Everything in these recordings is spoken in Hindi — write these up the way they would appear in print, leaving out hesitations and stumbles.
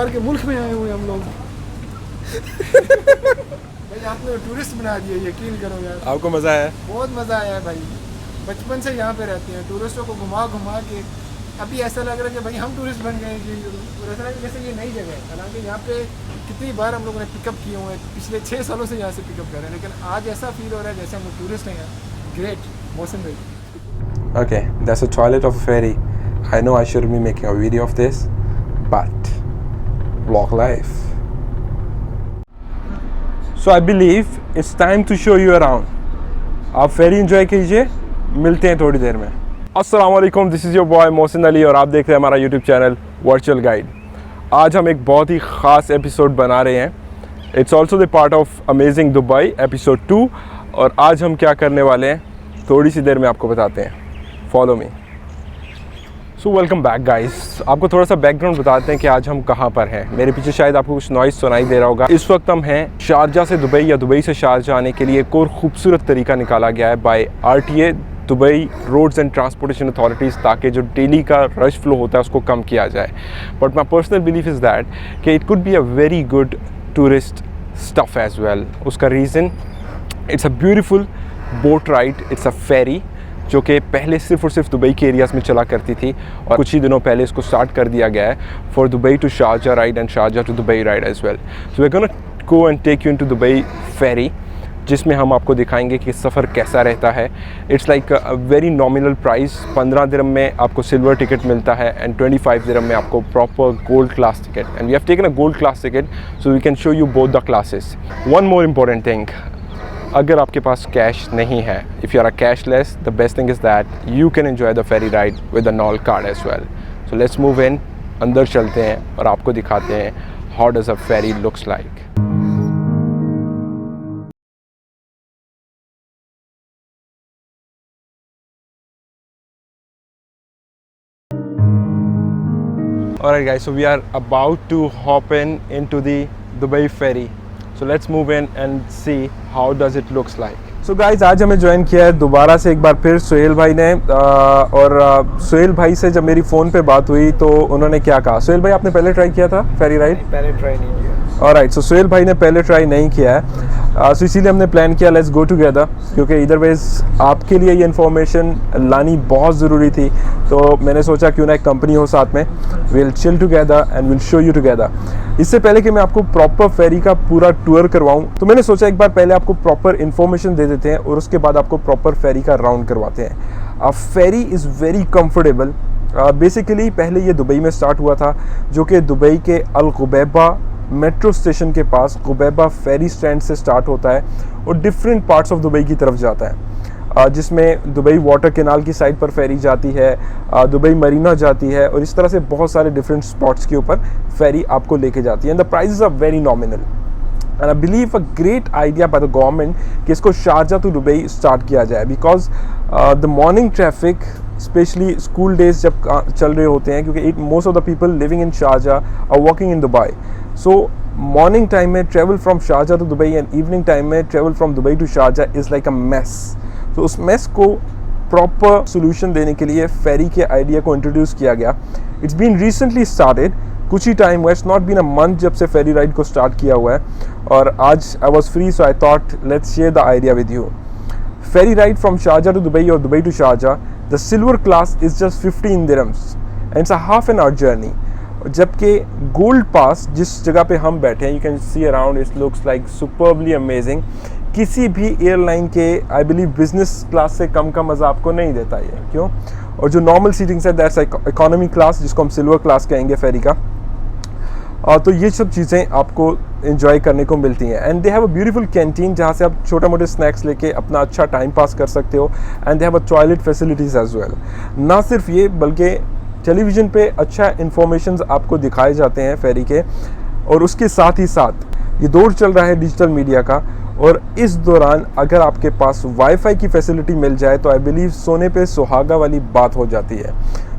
बाहर के मुल्क में आए हुए हम लोग। भाई आपने टूरिस्ट बना दिया, यकीन करो यार। आपको मज़ा आया? बहुत मज़ा आया है भाई, बचपन से यहाँ पे रहते हैं, टूरिस्टों को घुमा घुमा के अभी ऐसा लग रहा है कि भाई हम टूरिस्ट बन गए हैं। और ऐसा लग रहा है जैसे ये नई जगह है, हालांकि यहाँ पे कितनी बार हम लोगों ने पिकअप किए हुए हैं, पिछले 6 सालों से यहाँ से पिकअप कर रहे हैं, लेकिन आज ऐसा फील हो रहा है जैसे हम टूरिस्ट हैं यहाँ। ग्रेट मोहसिन भाई। Okay, that's a toilet of a ferry. I know I shouldn't be making a video of this, but vlog life. So I believe it's time to show you around. आप फेरी एंजॉय कीजिए, मिलते हैं थोड़ी देर में। अस्सलाम वालेकुम, this is your boy Mohsin Ali और आप देख रहे हैं हमारा यूट्यूब चैनल वर्चुअल गाइड। आज हम एक बहुत ही ख़ास एपिसोड बना रहे हैं। It's also the part of amazing Dubai episode 2 और आज हम क्या करने वाले हैं थोड़ी सी देर में आपको बताते हैं। Follow me. So welcome back guys. आपको थोड़ा सा बैकग्राउंड बताते हैं कि आज हम कहाँ पर हैं। मेरे पीछे शायद आपको कुछ नॉइज़ सुनाई दे रहा होगा। इस वक्त हम हैं शारजा से दुबई या दुबई से शारजा आने के लिए एक और ख़ूबसूरत तरीका निकाला गया है by RTA Dubai roads and transportation authorities, ताकि जो डेली का रश फ्लो होता है उसको कम किया जाए। But my personal belief is that कि it could be a very good tourist stuff as well. उसका reason, it's a beautiful boat ride, it's a ferry जो कि पहले सिर्फ और सिर्फ दुबई के एरियाज़ में चला करती थी और कुछ ही दिनों पहले इसको स्टार्ट कर दिया गया है for Dubai to Sharjah ride and Sharjah to Dubai ride as well. So we are gonna go and take you into Dubai ferry, जिसमें हम आपको दिखाएंगे कि सफ़र कैसा रहता है। It's like a very nominal price. 15 dirham में आपको सिल्वर टिकट मिलता है एंड 25 दिरहम में आपको proper gold class ticket, and we have taken a gold class ticket so we can show you both the classes. One more important thing, अगर आपके पास कैश नहीं है, if you are a cashless, the best thing is that you can enjoy the ferry ride with a Nol card as well. So let's move in, अंदर चलते हैं और आपको दिखाते हैं how does a Pheri looks like. Alright guys, so we are about to hop into the Dubai ferry. So let's move in and see how does it looks like. So guys, आज हमें ज्वाइन किया है दोबारा से एक बार फिर सुहेल भाई ने और सुहेल भाई से जब मेरी फ़ोन पे बात हुई तो उन्होंने क्या कहा। सुहेल भाई, आपने पहले ट्राई किया था फेरी राइड? पहले ट्राई नहीं किया। ऑलराइट, सो सुहेल भाई ने पहले ट्राई नहीं किया है, सो इसीलिए हमने प्लान किया लेट्स गो टुगेदर, क्योंकि इधर वेज आपके लिए ये इन्फॉर्मेशन लानी बहुत ज़रूरी थी। तो मैंने सोचा क्यों ना एक कंपनी हो साथ में, will chill together and will show you together. इससे पहले कि मैं आपको प्रॉपर फेरी का पूरा टूर करवाऊँ तो मैंने सोचा एक बार पहले आपको प्रॉपर इन्फॉर्मेशन दे देते हैं और उसके बाद आपको प्रॉपर फेरी का राउंड करवाते हैं। फेरी इज़ वेरी कम्फर्टेबल। बेसिकली पहले ये दुबई में स्टार्ट हुआ था, जो कि दुबई के अल गुबैबा मेट्रो स्टेशन के पास गुबैबा फेरी स्टैंड से स्टार्ट होता है और डिफरेंट पार्ट्स ऑफ दुबई की तरफ जाता है, जिसमें दुबई वाटर कैनाल की साइड पर फेरी जाती है, दुबई मरीना जाती है और इस तरह से बहुत सारे डिफरेंट स्पॉट्स के ऊपर फेरी आपको लेके जाती है। And the prices are very nominal and I believe a great idea by the government कि इसको शारजा टू दुबई स्टार्ट किया जाए, because the morning traffic specially school days जब चल रहे होते हैं, क्योंकि most of the people living in Sharjah are working in Dubai, so morning time में travel from Sharjah to Dubai and evening time में travel from Dubai to Sharjah is like a mess. तो उस मेस को प्रॉपर सोल्यूशन देने के लिए फेरी के आइडिया को इंट्रोड्यूस किया गया। इट्स बीन रिसेंटली स्टार्टेड, कुछ ही टाइम हुआ, it's not been a month जब से फेरी राइड को स्टार्ट किया हुआ है और आज I was free so I thought let's share the idea with you. Ferry ride from Sharjah to Dubai और Dubai to Sharjah, the silver class is just 15 dirhams and it's a half an hour journey, जबकि गोल्ड पास जिस जगह पे हम बैठे हैं, you can see around, it looks like superbly amazing. किसी भी एयरलाइन के आई बिलीव बिजनेस क्लास से कम का मज़ा आपको नहीं देता ये, क्यों? और जो नॉर्मल सीटिंग्स है दैट्स इकोनॉमी क्लास, जिसको हम सिल्वर क्लास कहेंगे फेरी का। तो ये सब चीज़ें आपको इन्जॉय करने को मिलती हैं and they have a beautiful canteen जहाँ से आप छोटे मोटे स्नैक्स लेके अपना अच्छा टाइम पास कर सकते हो and they have a toilet facilities as well. ना सिर्फ ये, बल्कि टेलीविज़न पे अच्छा इन्फॉर्मेशन आपको दिखाए जाते हैं फेरी के, और उसके साथ ही साथ ये दौर चल रहा है डिजिटल मीडिया का, और इस दौरान अगर आपके पास वाईफाई की फैसिलिटी मिल जाए तो आई बिलीव सोने पे सुहागा वाली बात हो जाती है।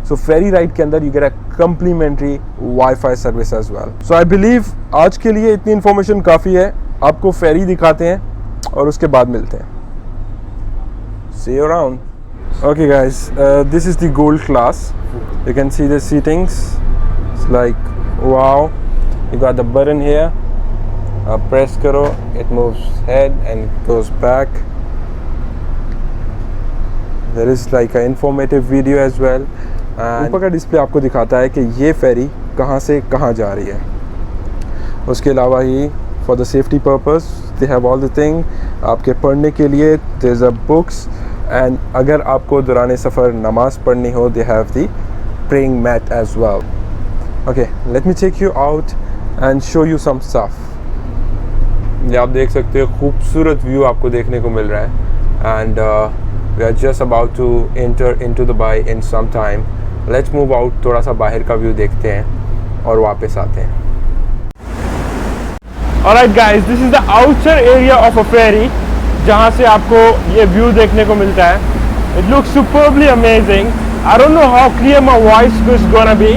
सो फेरी राइड के अंदर you get a complimentary wifi service as well. So I believe आज के लिए इतनी इन्फॉर्मेशन काफ़ी है। आपको फेरी दिखाते हैं और उसके बाद मिलते हैं। See you around. Okay guys, this is the gold class. You can see the seatings. It's like wow. You got the button here. Press करो, it moves head and goes back. There is like an informative video as well. ऊपर का डिस्प्ले आपको दिखाता है कि ये फेरी कहाँ से कहाँ जा रही है. उसके अलावा ही for the safety purpose they have all the thing. आपके पढ़ने के लिए there is a books, and अगर आपको दौरान सफ़र नमाज़ पढ़नी हो they have the praying mat as well. Okay, let me take you out and show you some stuff. ये आप देख सकते हो, खूबसूरत व्यू आपको देखने को मिल रहा है. And we are just about to enter into Dubai in some time. Let's move out, थोड़ा सा बाहर का व्यू देखते हैं और वापस आते हैं. Alright guys, this is the outer area of a ferry, जहाँ से आपको ये व्यू देखने को मिलता है. It looks superbly amazing. I don't know how clear my voice is gonna be,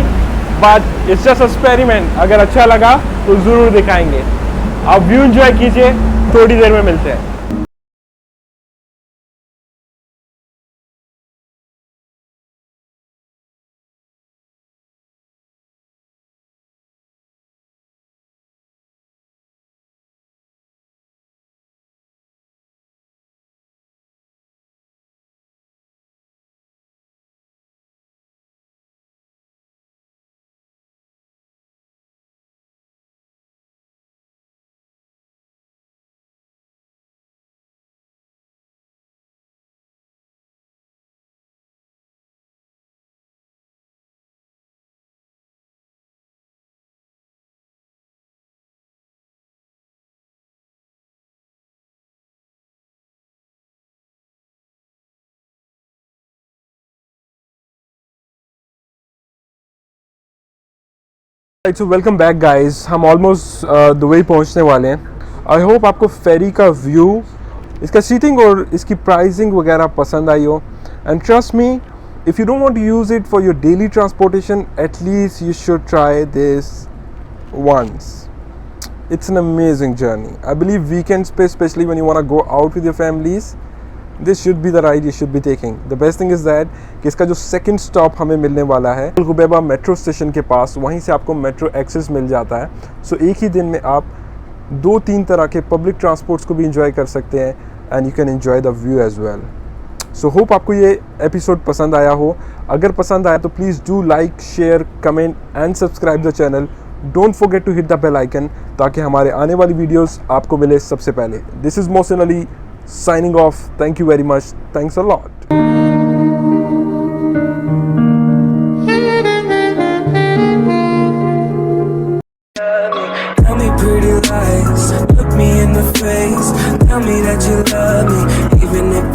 but it's just experiment. अगर अच्छा लगा तो ज़रूर दिखाएंगे. आप व्यू एंजॉय कीजिए, थोड़ी देर में मिलते हैं. So welcome back guys, हम ऑलमोस्ट दुबई पहुंचने वाले हैं. आई होप आपको फेरी का व्यू, इसका सीटिंग और इसकी प्राइसिंग वगैरह पसंद आई हो. And trust me, if you don't want to use it for your daily transportation, at least you should try this once. It's an amazing journey. I believe weekends, especially when you want to go out with your families, this should be the ride you should be taking. The best thing is that कि इसका जो सेकंड स्टॉप हमें मिलने वाला है गुबैबा मेट्रो स्टेशन के पास, वहीं से आपको मेट्रो एक्सेस मिल जाता है. सो एक ही दिन में आप 2-3 तरह के पब्लिक ट्रांसपोर्ट्स को भी इंजॉय कर सकते हैं, and you can enjoy the view as well. So hope आपको ये एपिसोड पसंद आया हो. अगर पसंद आया तो please do like, share, comment and subscribe the channel. Don't forget to hit the bell icon ताकि हमारे आने वाली वीडियोस आपको मिले सबसे पहले. This is Mohsin Ali signing off. Thank you very much. Thanks a lot. Tell me pretty lies, look me in the face. Tell me that you love me, even if